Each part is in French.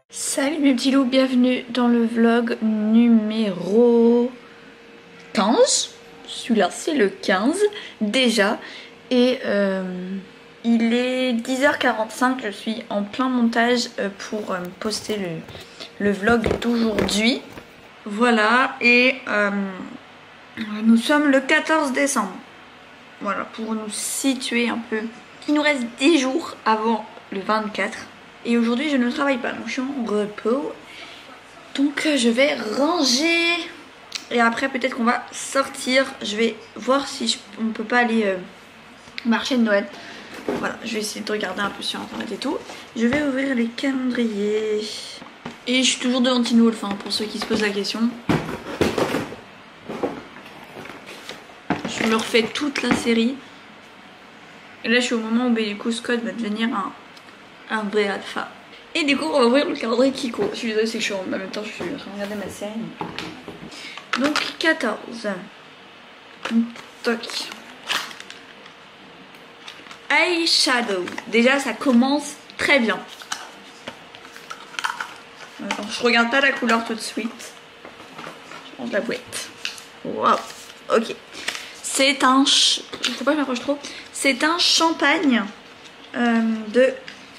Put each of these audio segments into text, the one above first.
Salut mes petits loups, bienvenue dans le vlog numéro 15. Celui-là c'est le 15 déjà. Et il est 10h45, je suis en plein montage pour poster le vlog d'aujourd'hui. Voilà, et nous sommes le 14 décembre. Voilà, pour nous situer un peu. Il nous reste 10 jours avant le 24. Et aujourd'hui je ne travaille pas, donc je suis en repos. Donc je vais ranger. Et après peut-être qu'on va sortir. Je vais voir si on peut pas aller marché de Noël. Voilà, je vais essayer de regarder un peu sur internet et tout. Je vais ouvrir les calendriers. Et je suis toujours devant Teen Wolf, hein, pour ceux qui se posent la question. Je me refais toute la série. Et là je suis au moment où du coup Scott va devenir un vrai alpha. Et du coup on va ouvrir le calendrier Kiko. Je suis désolée, c'est que je suis en même temps je suis en train de regarder ma série. Donc 14. Toc. Eyeshadow. Déjà ça commence très bien. Alors, je regarde pas la couleur tout de suite. Je range la boîte. Waouh. Ok. C'est un... Faut pas que je m'approche trop. C'est un champagne de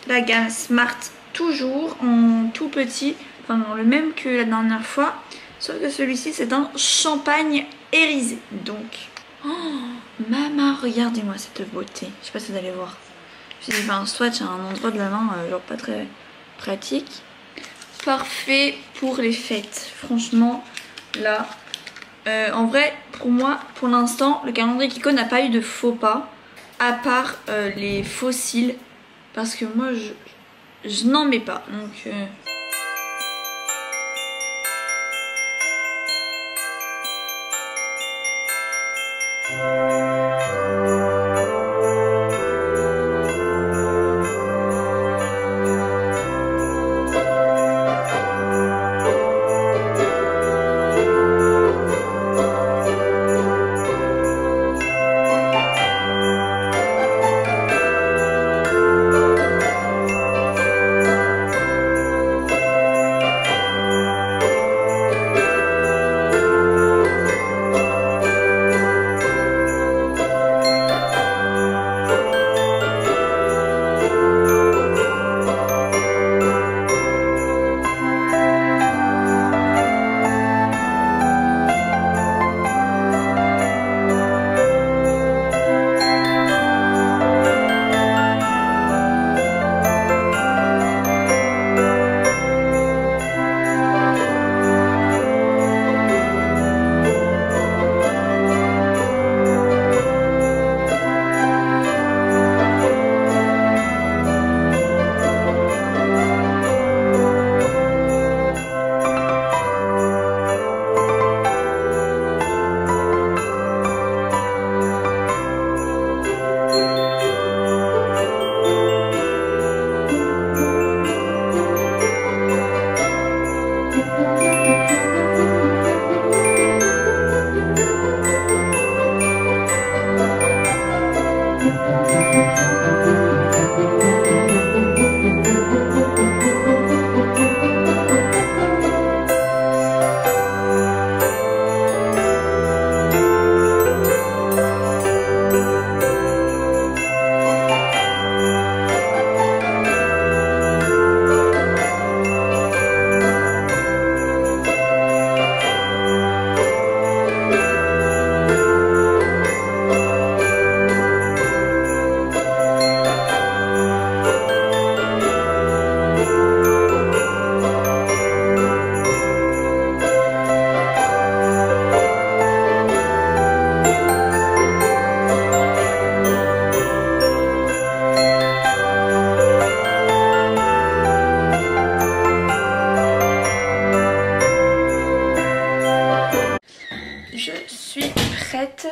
la gamme Smart. Toujours en tout petit. Enfin le même que la dernière fois. Sauf que celui-ci c'est un champagne irisé. Donc... Oh, maman, regardez-moi cette beauté. Je sais pas si vous allez voir. J'ai fait un swatch à un endroit de la main, genre pas très pratique. Parfait pour les fêtes. Franchement, là, en vrai, pour moi, pour l'instant, le calendrier Kiko n'a pas eu de faux pas. À part les faux cils. Parce que moi, je n'en mets pas. Donc...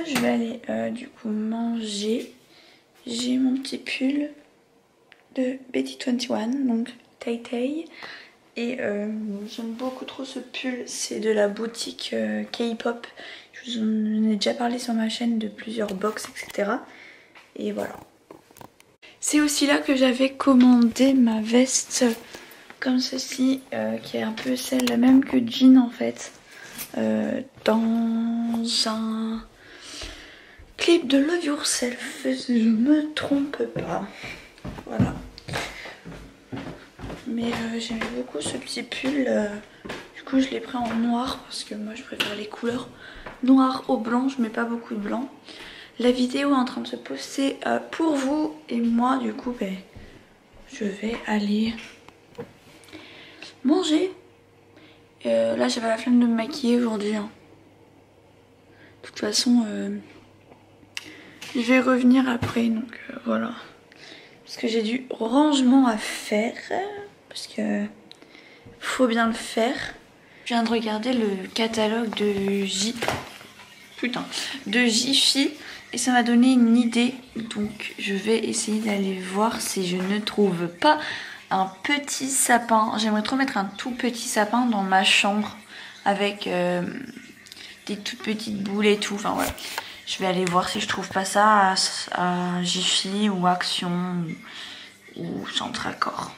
Je vais aller du coup manger. J'ai mon petit pull de Betty 21, donc Tay Tay. Et j'aime beaucoup trop ce pull, c'est de la boutique K-pop. Je vous en ai déjà parlé sur ma chaîne de plusieurs box, etc. Et voilà. C'est aussi là que j'avais commandé ma veste comme ceci, qui est un peu celle la même que Jean en fait, dans un clip de Love Yourself, si je me trompe pas. Voilà. Mais j'aimais beaucoup ce petit pull, du coup je l'ai pris en noir parce que moi je préfère les couleurs noir au blanc, je mets pas beaucoup de blanc. La vidéo est en train de se poster pour vous et moi du coup ben, je vais aller manger. Là j'avais la flemme de me maquiller aujourd'hui. Hein. De toute façon je vais revenir après donc voilà. Parce que j'ai du rangement à faire. Parce que faut bien le faire. Je viens de regarder le catalogue de Jiffy et ça m'a donné une idée. Donc je vais essayer d'aller voir si je ne trouve pas un petit sapin. J'aimerais trop mettre un tout petit sapin dans ma chambre avec des toutes petites boules et tout. Enfin voilà. Je vais aller voir si je trouve pas ça à Jiffy ou Action ou Centre Accord.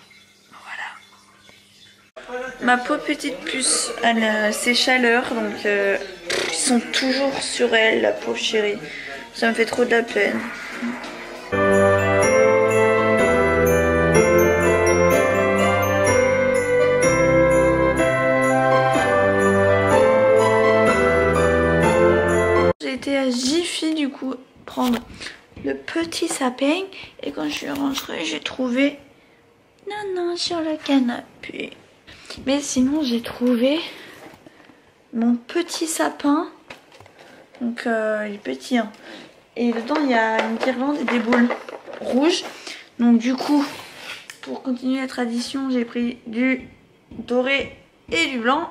Ma pauvre petite puce, elle a ses chaleurs, donc ils sont toujours sur elle, la pauvre chérie. Ça me fait trop de la peine. J'ai été à Jiffy du coup prendre le petit sapin et quand je suis rentrée, j'ai trouvé Nana sur le canapé. Mais sinon j'ai trouvé mon petit sapin. Donc il est petit hein. Et dedans il y a une guirlande et des boules rouges. Donc du coup pour continuer la tradition j'ai pris du doré et du blanc.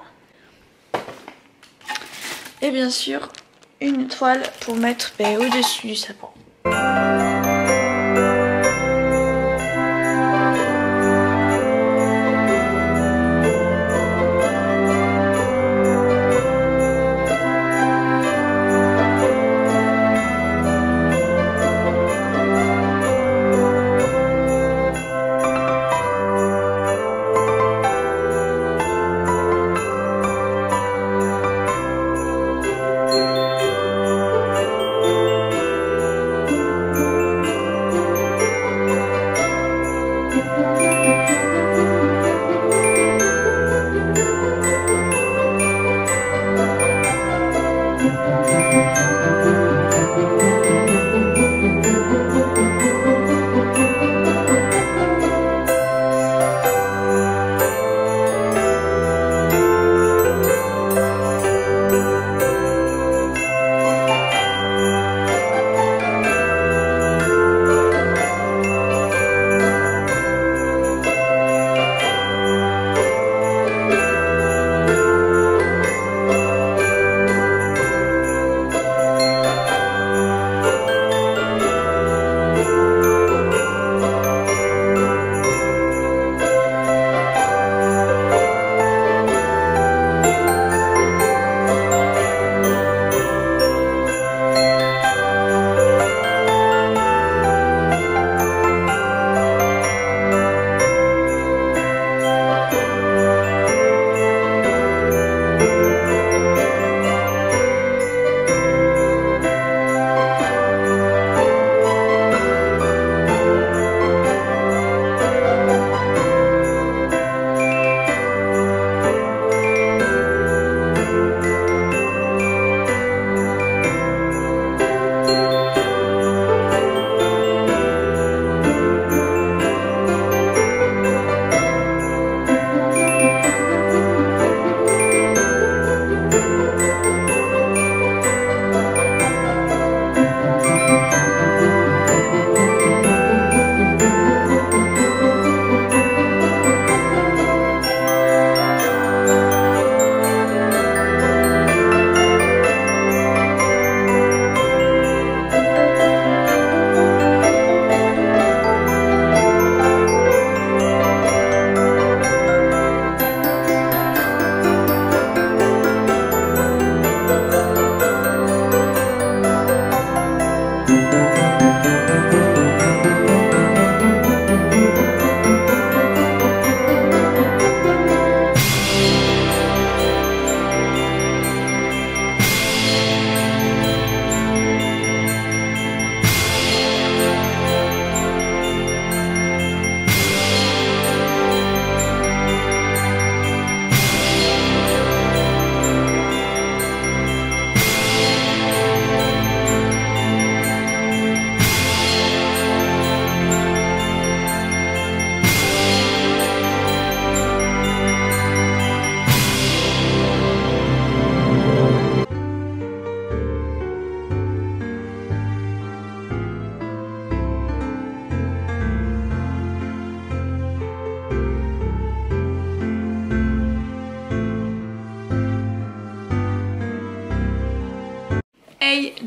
Et bien sûr une toile pour mettre au-dessus du sapin.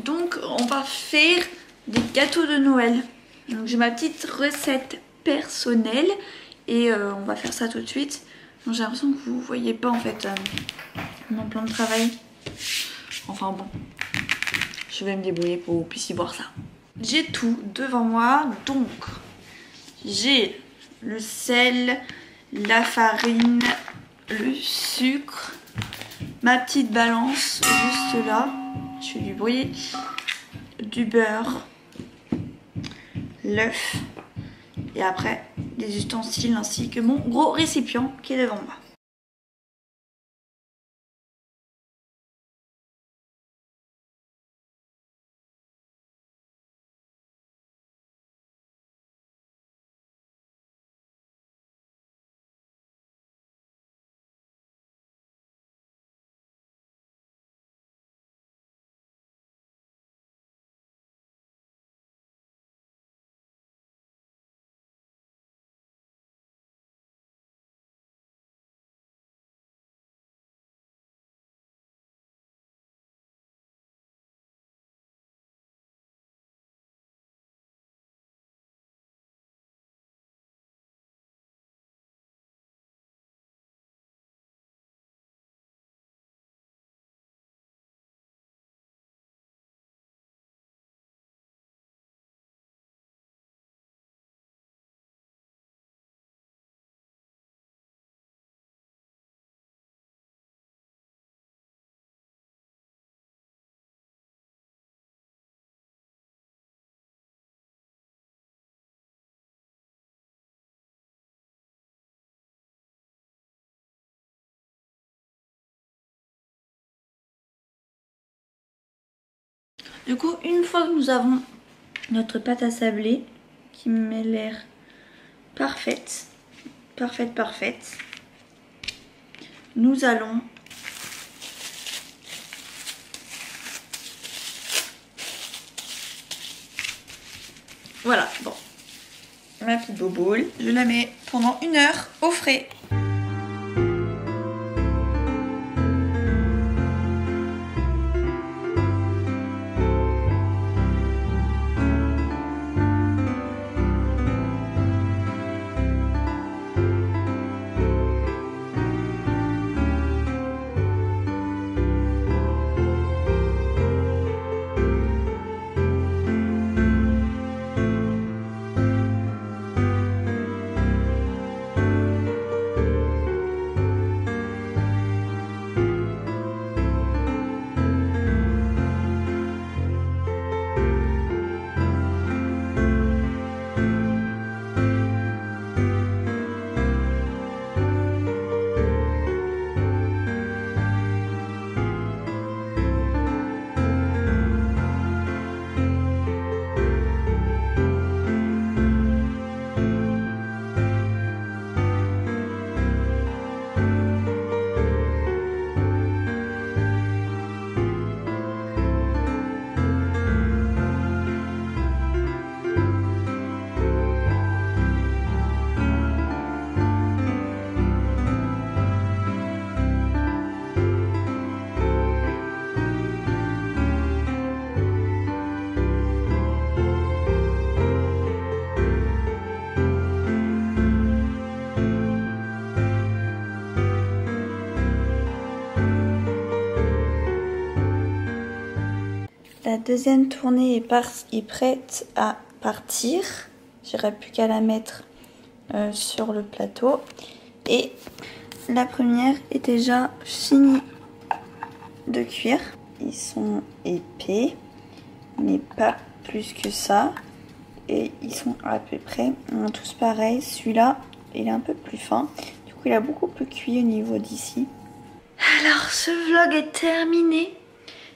Donc on va faire des gâteaux de Noël. Donc j'ai ma petite recette personnelle et on va faire ça tout de suite. J'ai l'impression que vous voyez pas en fait mon plan de travail. Enfin bon, je vais me débrouiller pour que vous puissiez voir ça. J'ai tout devant moi, donc j'ai le sel, la farine, le sucre, ma petite balance juste là, je fais du bruit, du beurre, l'œuf et après des ustensiles ainsi que mon gros récipient qui est devant moi. Du coup, une fois que nous avons notre pâte à sabler qui m'a l'air parfaite, nous allons voilà, bon, ma petite boboule, je la mets pendant 1 heure au frais. La deuxième tournée est prête à partir. J'aurais plus qu'à la mettre sur le plateau. Et la première est déjà finie de cuire. Ils sont épais, mais pas plus que ça. Et ils sont à peu près tous pareils. Celui-là, il est un peu plus fin. Du coup, il a beaucoup plus cuit au niveau d'ici. Alors, ce vlog est terminé.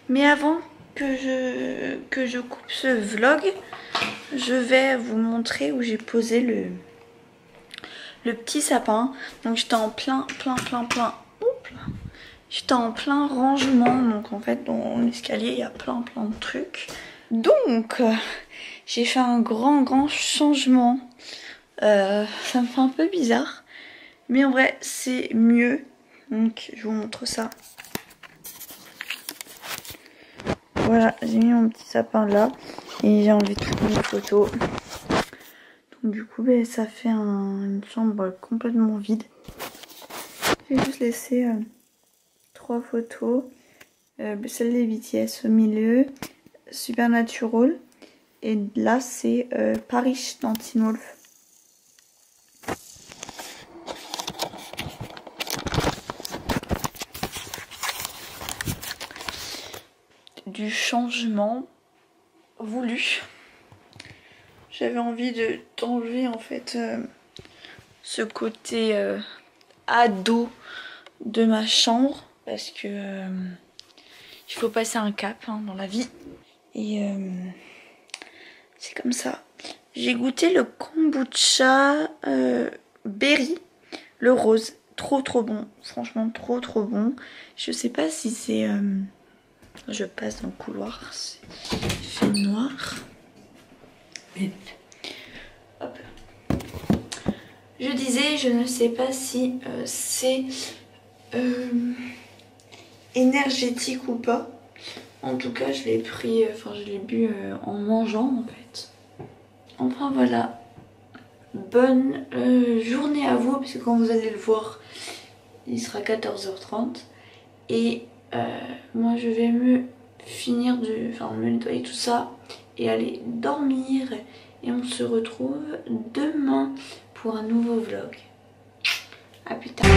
Mais avant que je coupe ce vlog, je vais vous montrer où j'ai posé le petit sapin. Donc j'étais en j'étais en plein rangement. Donc en fait dans l'escalier il y a plein de trucs. Donc j'ai fait un grand changement. Ça me fait un peu bizarre, mais en vrai c'est mieux. Donc je vous montre ça. voilà, j'ai mis mon petit sapin là et j'ai enlevé toutes mes photos. Donc du coup, ça fait une chambre complètement vide. J'ai juste laissé 3 photos. Celle des BTS au milieu, Supernatural. Et là, c'est Paris dans Teen Wolf. Du changement voulu. J'avais envie d'enlever en fait ce côté ado de ma chambre parce que il faut passer un cap dans la vie et c'est comme ça. J'ai goûté le kombucha berry, le rose, trop bon, franchement trop bon. Je sais pas si c'est je passe dans le couloir, il fait noir. Hop. Je disais, je ne sais pas si c'est énergétique ou pas. En tout cas, je l'ai pris, je l'ai bu en mangeant en fait. Enfin voilà. Bonne journée à vous, parce que quand vous allez le voir, il sera 14h30. Et moi, je vais me me nettoyer tout ça et aller dormir. Et on se retrouve demain pour un nouveau vlog. À plus tard.